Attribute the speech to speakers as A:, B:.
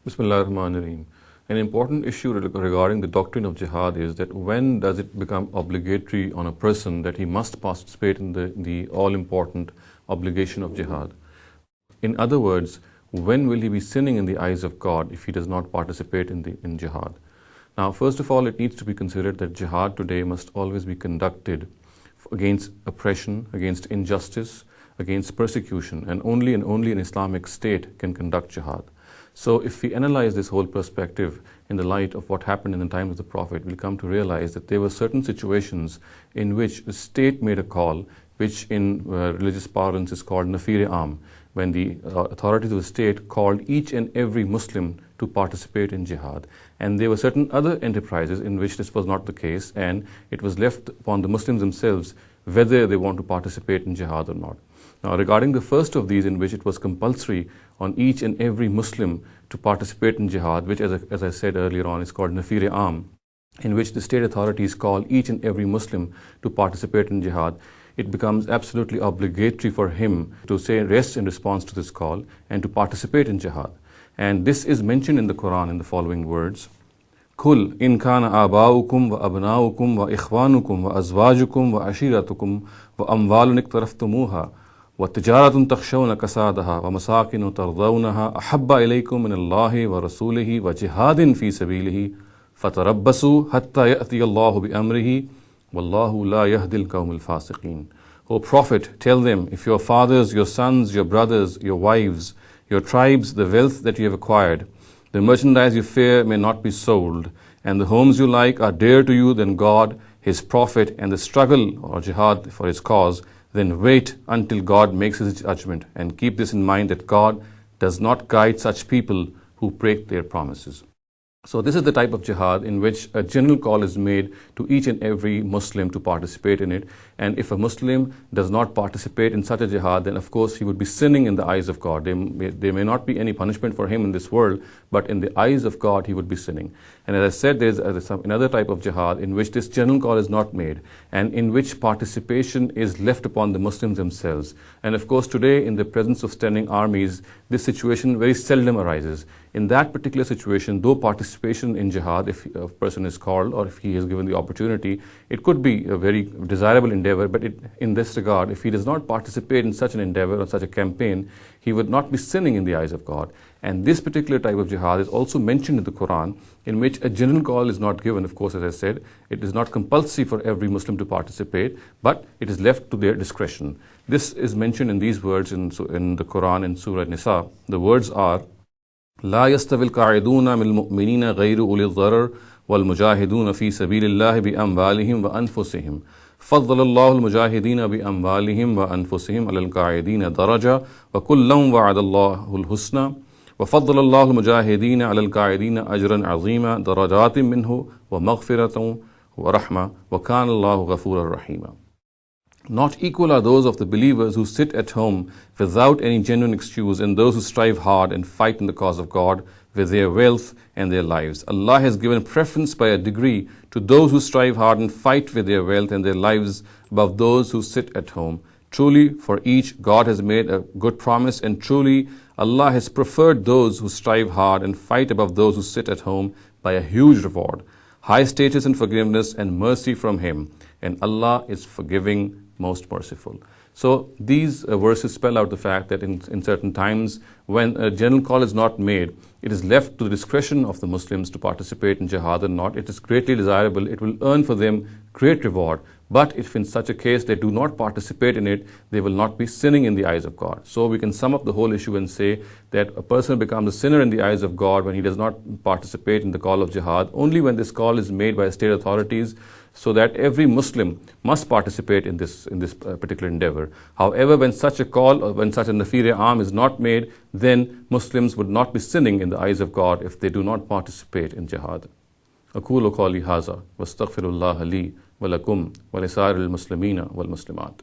A: Bismillah ar-Rahman ar-Rahim. An important issue regarding the doctrine of jihad is that when does it become obligatory on a person that he must participate in the all-important obligation of jihad? In other words, when will he be sinning in the eyes of God if he does not participate in jihad? Now, first of all, it needs to be considered that jihad today must always be conducted against oppression, against injustice, against persecution, and only an Islamic state can conduct jihad. So if we analyze this whole perspective in the light of what happened in the time of the Prophet, we'll come to realize that there were certain situations in which the state made a call, which in religious parlance is called nafir-e-am, when the authorities of the state called each and every Muslim to participate in jihad. And there were certain other enterprises in which this was not the case, and it was left upon the Muslims themselves whether they want to participate in jihad or not. Now, regarding the first of these, in which it was compulsory on each and every Muslim to participate in jihad, which as I said earlier on is called nafir-e-am, in which the state authorities call each and every Muslim to participate in jihad, it becomes absolutely obligatory for him to say yes in response to this call and to participate in jihad. And this is mentioned in the Quran in the following words: Kul in kana abaukum wa abnaukum wa ikhwanukum wa azwajukum wa ashiratukum wa amwalun iktaraftumuha wa tijaratun takhshawna kasadaha wa masakinu tardawnaha ahabba ilaykum min Allahi wa rasulihi wa jihadin fi sabilihi fatarabbasu hatta ya'ti Allahu bi amrihi wallahu la yahdil qawmil fasiqeen. O Prophet, tell them, if your fathers, your sons, your brothers, your wives, your tribes, the wealth that you have acquired, the merchandise you fear may not be sold, and the homes you like are dear to you than God, His Prophet, and the struggle or jihad for His cause, then wait until God makes His judgment, and keep this in mind that God does not guide such people who break their promises. So this is the type of jihad in which a general call is made to each and every Muslim to participate in it. And if a Muslim does not participate in such a jihad, then of course he would be sinning in the eyes of God. There may not be any punishment for him in this world, but in the eyes of God he would be sinning. And as I said, there's another type of jihad in which this general call is not made and in which participation is left upon the Muslims themselves. And of course today, in the presence of standing armies, this situation very seldom arises. In that particular situation, though participation in jihad, if a person is called or if he is given the opportunity, it could be a very desirable endeavor, but in this regard, if he does not participate in such an endeavor or such a campaign, he would not be sinning in the eyes of God. And this particular type of jihad is also mentioned in the Quran, in which a general call is not given. Of course, as I said, it is not compulsory for every Muslim to participate, but it is left to their discretion. This is mentioned in these words in the Quran in Surah Nisa. The words are, لا يستوي القاعدون من المؤمنين غير أولي الضرر والمجاهدون في سبيل الله بأموالهم وأنفسهم فضل الله المجاهدين بأموالهم وأنفسهم على القاعدين درجة وكلا وعد الله الحسنى وفضل الله المجاهدين على القاعدين أجرا عظيما درجات منه ومغفرة ورحمة وكان الله غفورا رحيما. Not equal are those of the believers who sit at home without any genuine excuse and those who strive hard and fight in the cause of God with their wealth and their lives. Allah has given preference by a degree to those who strive hard and fight with their wealth and their lives above those who sit at home. Truly, for each God has made a good promise, and truly Allah has preferred those who strive hard and fight above those who sit at home by a huge reward, high status and forgiveness and mercy from Him, and Allah is forgiving, most merciful. So these verses spell out the fact that in certain times when a general call is not made, it is left to the discretion of the Muslims to participate in jihad or not. It is greatly desirable. It will earn for them great reward. But if in such a case they do not participate in it, they will not be sinning in the eyes of God. So we can sum up the whole issue and say that a person becomes a sinner in the eyes of God when he does not participate in the call of jihad, only when this call is made by state authorities, so that every Muslim must participate in this particular endeavor. However, when such a call or when such a nafir-e-am is not made, then Muslims would not be sinning in the eyes of God if they do not participate in jihad. أقول قولي هذا واستغفر الله لي ولكم ولسائر المسلمين والمسلمات.